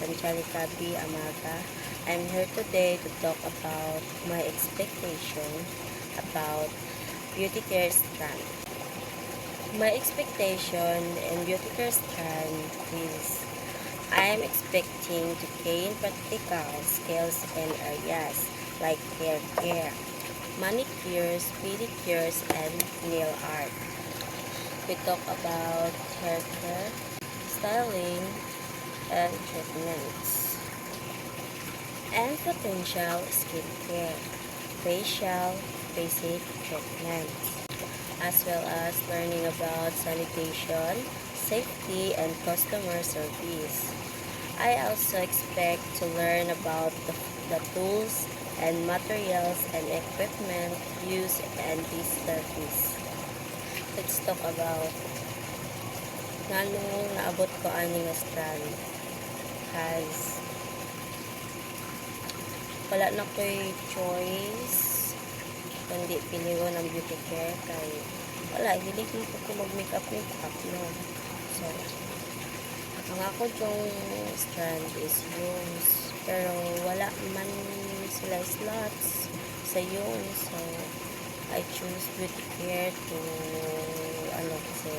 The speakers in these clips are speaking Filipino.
Angelica B. Amaga. I'm here today to talk about my expectation about beauty care strand. My expectation in beauty care strand is I am expecting to gain practical skills in areas like hair care, manicures, pedicures, and nail art. We talk about hair care, styling, and treatments, and potential skincare, facial, basic treatments, as well as learning about sanitation, safety, and customer service. I also expect to learn about the tools and materials and equipment used in this service. Let's talk about nganong naabot ko ani nga strand has wala na ko'y choice kundi pili ko ng beauty care kay wala, hindi ko mag-makeup no. So ang ako yung strand is Yunes, pero wala man sila slots sa Yunes, so I choose beauty care to kasi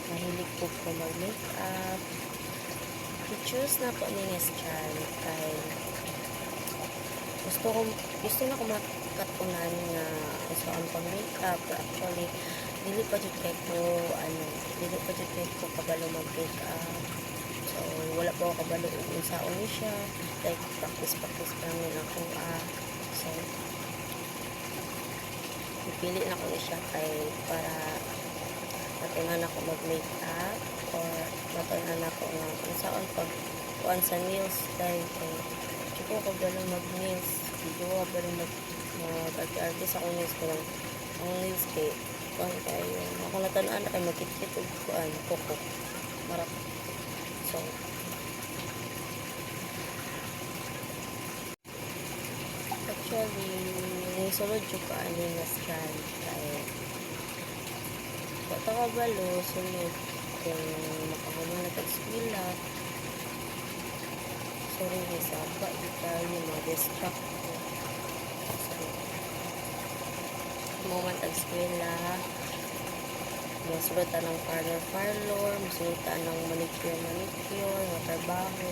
mahilig po mag-makeup. I-choose na po ni strand kay gusto na ko makatunan nga gusto ang pag-makeup. Actually, dili pa jud kay ko kabalo mag-makeup. So wala po ako kabalo unsaon ni siya, like practice namin ako so pipili na ko ni siya kay para matunan ako mag-makeup or matunan ako nga unsaon pag kuan sa nails kay ko kabalo mag-nails, video ko kabalo mag-artist ako nails ko lang ang nails kay kuan kayo ako natanan kay magkit-kit og kuan kuko marap. So actually sulod jud ko ani nga strand kay bata kabalo sulod kung makahulong na tag-eskwela. Sorry sa ba tayo mag-distract ko. Moment tag-eskwela, masulitan ng parlor, masulitan ng manicure, mga trabaho,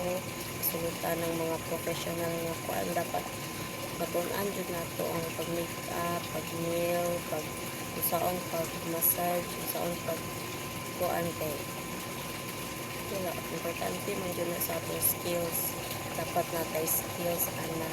masulitan ng mga professional nga kuan dapat matunan jud nato ang pag-makeup, pag-nail, pag-usaon, pag-massage, usaon, pag-kuan kay wala, importante man jud na sa atong skills. Dapat natay skills na